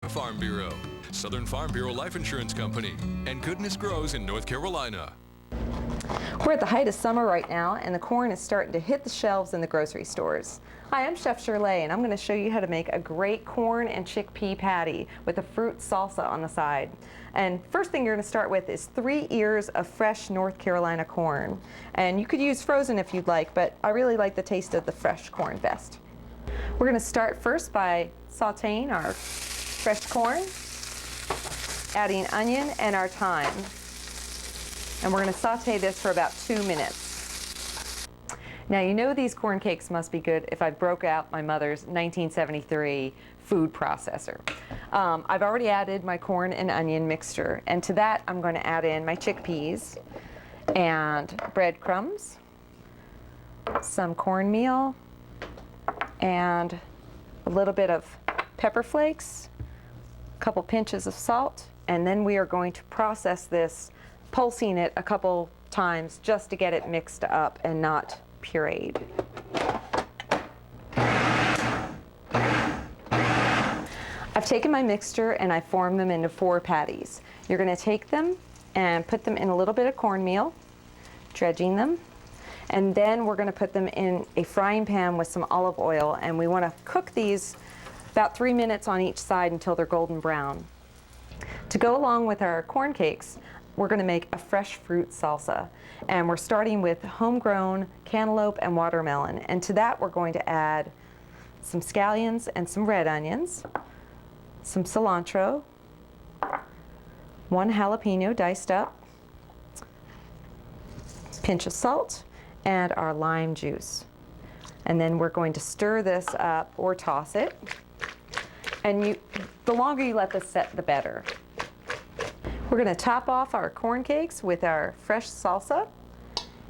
Farm Bureau, Southern Farm Bureau Life Insurance Company, and Goodness Grows in North Carolina. We're at the height of summer right now, and the corn is starting to hit the shelves in the grocery stores. Hi, I'm Chef Shirle, and I'm going to show you how to make a great corn and chickpea patty with a fruit salsa on the side. And first thing you're going to start with is 3 ears of fresh North Carolina corn. And you could use frozen if you'd like, but I really like the taste of the fresh corn best. We're going to start first by sauteing our fresh corn, adding onion and our thyme. And we're going to saute this for about 2 minutes. Now you know these corn cakes must be good if I broke out my mother's 1973 food processor. I've already added my corn and onion mixture, and to that I'm going to add in my chickpeas and breadcrumbs, some cornmeal, and a little bit of pepper flakes, a couple pinches of salt, and then we are going to process this, pulsing it a couple times just to get it mixed up and not pureed. I've taken my mixture and I formed them into 4 patties. You're going to take them and put them in a little bit of cornmeal, dredging them, and then we're going to put them in a frying pan with some olive oil, and we want to cook these about 3 minutes on each side until they're golden brown. To go along with our corn cakes, we're going to make a fresh fruit salsa, and we're starting with homegrown cantaloupe and watermelon, and to that we're going to add some scallions and some red onions, some cilantro, 1 jalapeno diced up, pinch of salt, and our lime juice. And then we're going to stir this up or toss it, and the longer you let this set, the better. We're going to top off our corn cakes with our fresh salsa,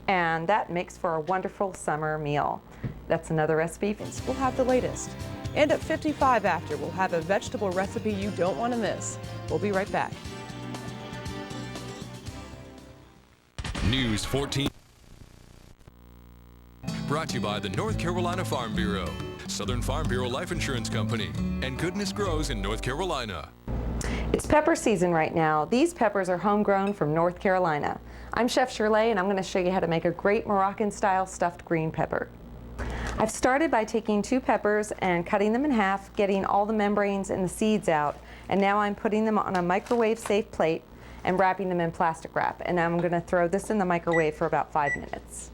and that makes for a wonderful summer meal. That's another recipe. We'll have the latest. And at 55 after, we'll have a vegetable recipe you don't want to miss. We'll be right back. News 14. Brought to you by the North Carolina Farm Bureau, Southern Farm Bureau Life Insurance Company, and Goodness Grows in North Carolina. It's pepper season right now. These peppers are homegrown from North Carolina. I'm Chef Shirle, and I'm going to show you how to make a great Moroccan-style stuffed green pepper. I've started by taking 2 peppers and cutting them in half, getting all the membranes and the seeds out, and now I'm putting them on a microwave-safe plate and wrapping them in plastic wrap. And I'm going to throw this in the microwave for about 5 minutes.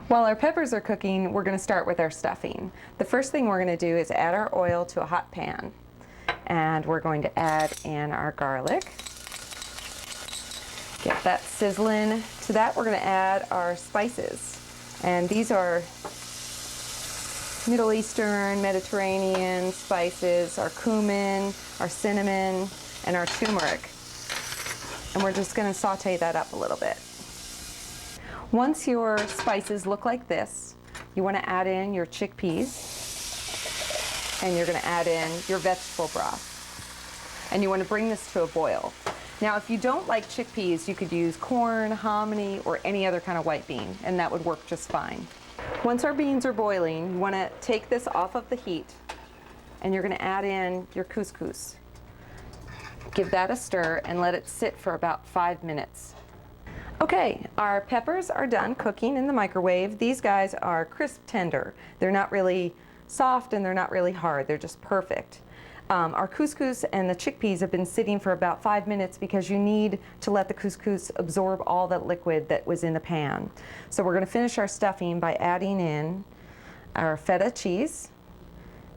While our peppers are cooking, we're going to start with our stuffing. The first thing we're going to do is add our oil to a hot pan. And we're going to add in our garlic. Get that sizzling. To that we're going to add our spices. And these are Middle Eastern, Mediterranean spices, our cumin, our cinnamon, and our turmeric. And we're just going to saute that up a little bit. Once your spices look like this, you want to add in your chickpeas, and you're going to add in your vegetable broth. And you want to bring this to a boil. Now, if you don't like chickpeas, you could use corn, hominy, or any other kind of white bean, and that would work just fine. Once our beans are boiling, you want to take this off of the heat, and you're going to add in your couscous. Give that a stir and let it sit for about 5 minutes. Okay, our peppers are done cooking in the microwave. These guys are crisp tender. They're not really soft and they're not really hard. They're just perfect. Our couscous and the chickpeas have been sitting for about 5 minutes because you need to let the couscous absorb all that liquid that was in the pan. So we're going to finish our stuffing by adding in our feta cheese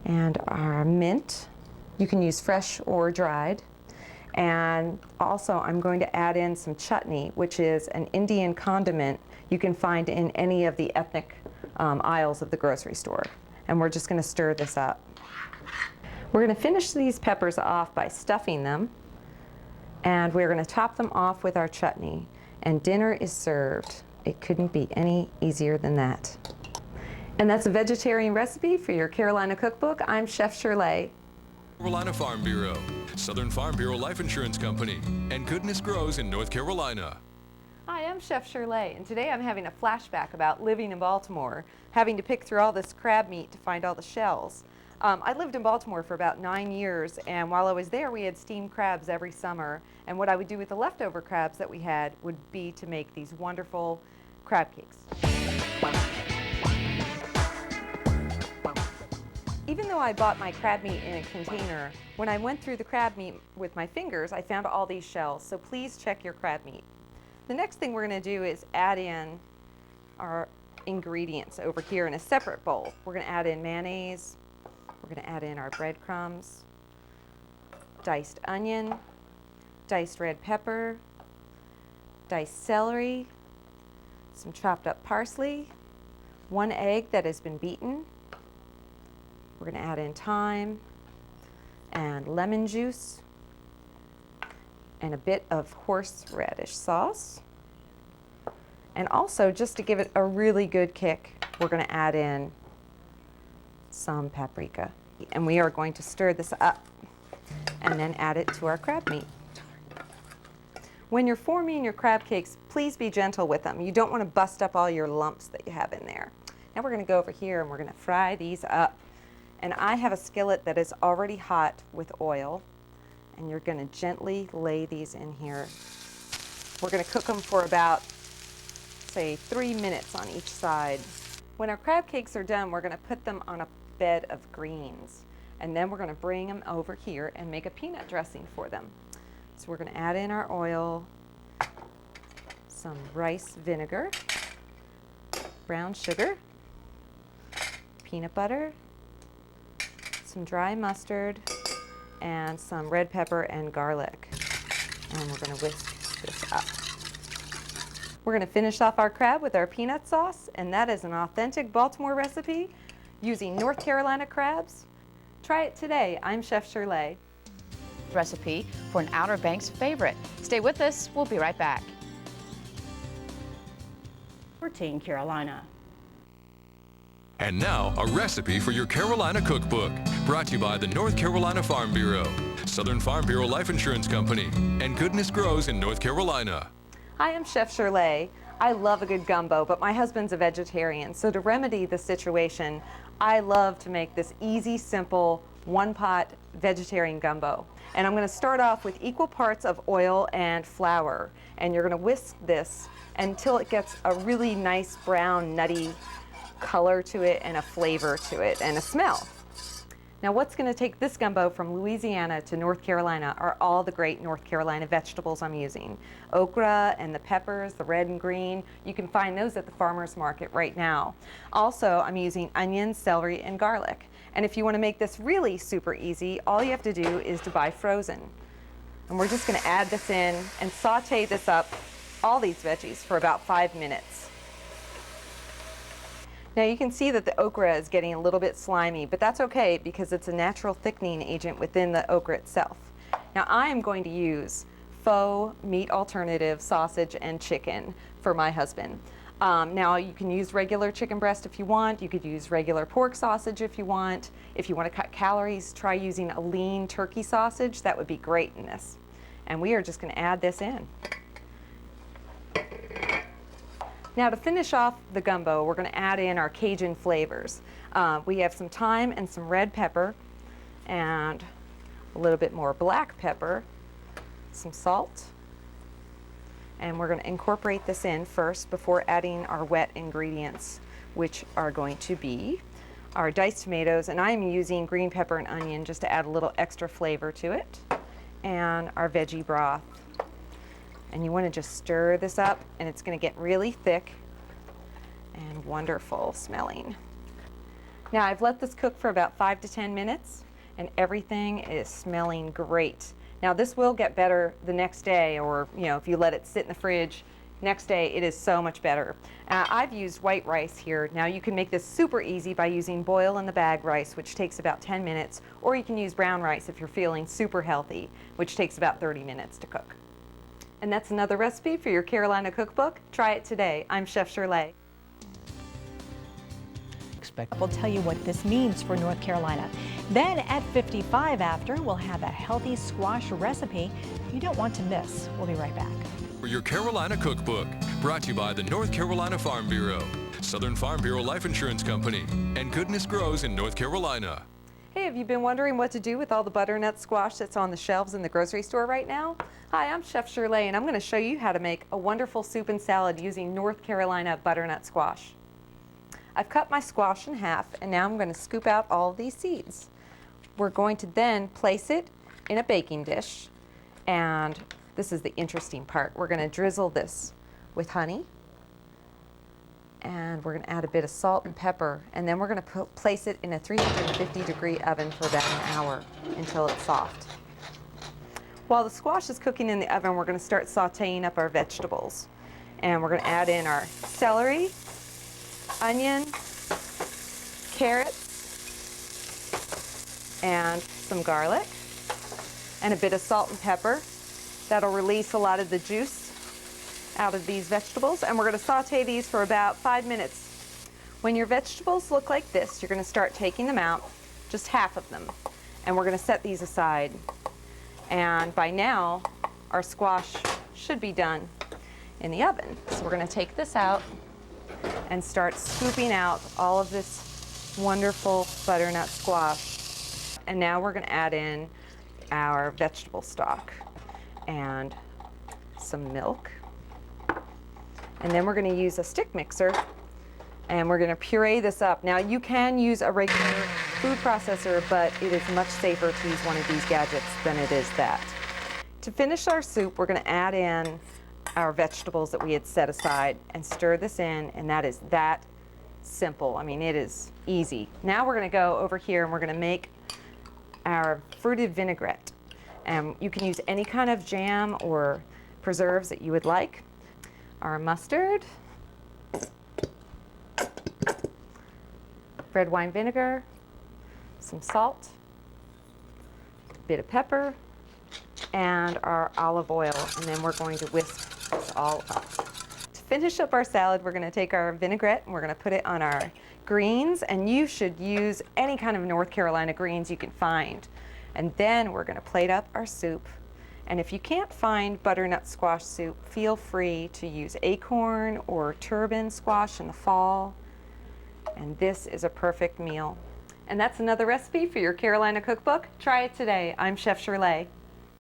and our mint. You can use fresh or dried. And also I'm going to add in some chutney, which is an Indian condiment you can find in any of the ethnic aisles of the grocery store. And we're just going to stir this up. We're going to finish these peppers off by stuffing them, and we're going to top them off with our chutney, and dinner is served. It couldn't be any easier than that. And that's a vegetarian recipe for your Carolina Cookbook. I'm Chef Shirle. Carolina Farm Bureau, Southern Farm Bureau Life Insurance Company, and Goodness Grows in North Carolina. Hi, I'm Chef Shirle, and today I'm having a flashback about living in Baltimore, having to pick through all this crab meat to find all the shells. I lived in Baltimore for about 9 years, and while I was there, we had steamed crabs every summer. And what I would do with the leftover crabs that we had would be to make these wonderful crab cakes. Even though I bought my crab meat in a container, when I went through the crab meat with my fingers, I found all these shells, so please check your crab meat. The next thing we're going to do is add in our ingredients over here in a separate bowl. We're going to add in mayonnaise, we're going to add in our breadcrumbs, diced onion, diced red pepper, diced celery, some chopped up parsley, 1 egg that has been beaten. We're going to add in thyme and lemon juice and a bit of horseradish sauce. And also, just to give it a really good kick, we're going to add in some paprika. And we are going to stir this up and then add it to our crab meat. When you're forming your crab cakes, please be gentle with them. You don't want to bust up all your lumps that you have in there. Now we're going to go over here and we're going to fry these up. And I have a skillet that is already hot with oil, and you're going to gently lay these in here. We're going to cook them for about, say, 3 minutes on each side. When our crab cakes are done, we're going to put them on a bed of greens, and then we're going to bring them over here and make a peanut dressing for them. So we're going to add in our oil, some rice vinegar, brown sugar, peanut butter, some dry mustard, and some red pepper and garlic. And we're going to whisk this up. We're going to finish off our crab with our peanut sauce, and that is an authentic Baltimore recipe using North Carolina crabs. Try it today. I'm Chef Shirle. Recipe for an Outer Banks favorite. Stay with us. We'll be right back. 14 Carolina. And now, a recipe for your Carolina Cookbook, brought to you by the North Carolina Farm Bureau, Southern Farm Bureau Life Insurance Company, and Goodness Grows in North Carolina. Hi, I'm Chef Shirle. I love a good gumbo, but my husband's a vegetarian, so to remedy the situation, I love to make this easy, simple, one-pot vegetarian gumbo. And I'm going to start off with equal parts of oil and flour, and you're going to whisk this until it gets a really nice brown, nutty color to it and a flavor to it and a smell. Now, what's going to take this gumbo from Louisiana to North Carolina are all the great North Carolina vegetables I'm using. Okra and the peppers, the red and green, you can find those at the farmer's market right now. Also, I'm using onions, celery, and garlic. And if you want to make this really super easy, all you have to do is to buy frozen. And we're just going to add this in and saute this up, all these veggies, for about 5 minutes. Now you can see that the okra is getting a little bit slimy, but that's okay because it's a natural thickening agent within the okra itself. Now I am going to use faux meat alternative sausage and chicken for my husband. Now you can use regular chicken breast if you want. You could use regular pork sausage if you want. If you want to cut calories, try using a lean turkey sausage. That would be great in this. And we are just going to add this in. Now to finish off the gumbo, we're going to add in our Cajun flavors. We have some thyme and some red pepper and a little bit more black pepper, some salt, and we're going to incorporate this in first before adding our wet ingredients, which are going to be our diced tomatoes, and I'm using green pepper and onion just to add a little extra flavor to it, and our veggie broth. And you want to just stir this up, and it's going to get really thick and wonderful smelling. Now I've let this cook for about 5 to 10 minutes, and everything is smelling great. Now this will get better the next day, or if you let it sit in the fridge, next day it is so much better. I've used white rice here. Now you can make this super easy by using boil in the bag rice, which takes about 10 minutes, or you can use brown rice if you're feeling super healthy, which takes about 30 minutes to cook. And that's another recipe for your Carolina Cookbook. Try it today. I'm Chef Shirle. We'll tell you what this means for North Carolina. Then at 55 after, we'll have a healthy squash recipe you don't want to miss. We'll be right back. For your Carolina Cookbook, brought to you by the North Carolina Farm Bureau, Southern Farm Bureau Life Insurance Company, and Goodness Grows in North Carolina. Hey, have you been wondering what to do with all the butternut squash that's on the shelves in the grocery store right now? Hi, I'm Chef Shirle, and I'm going to show you how to make a wonderful soup and salad using North Carolina butternut squash. I've cut my squash in half, and now I'm going to scoop out all of these seeds. We're going to then place it in a baking dish, and this is the interesting part. We're going to drizzle this with honey, and we're going to add a bit of salt and pepper, and then we're going to place it in a 350-degree oven for about an hour until it's soft. While the squash is cooking in the oven, we're going to start sauteing up our vegetables. And we're going to add in our celery, onion, carrots, and some garlic, and a bit of salt and pepper. That'll release a lot of the juice out of these vegetables, and we're going to saute these for about 5 minutes. When your vegetables look like this, you're going to start taking them out, just half of them, and we're going to set these aside. And by now, our squash should be done in the oven. So we're going to take this out and start scooping out all of this wonderful butternut squash. And now we're going to add in our vegetable stock and some milk. And then we're going to use a stick mixer, and we're going to puree this up. Now, you can use a regular food processor, but it is much safer to use one of these gadgets than it is that. To finish our soup, we're going to add in our vegetables that we had set aside and stir this in, and that is that simple. I mean, it is easy. Now we're going to go over here and we're going to make our fruited vinaigrette. And you can use any kind of jam or preserves that you would like. Our mustard, red wine vinegar, some salt, a bit of pepper, and our olive oil, and then we're going to whisk this all up. To finish up our salad, we're going to take our vinaigrette and we're going to put it on our greens, and you should use any kind of North Carolina greens you can find. And then we're going to plate up our soup. And if you can't find butternut squash soup, feel free to use acorn or turban squash in the fall. And this is a perfect meal. And that's another recipe for your Carolina Cookbook. Try it today. I'm Chef Shirle.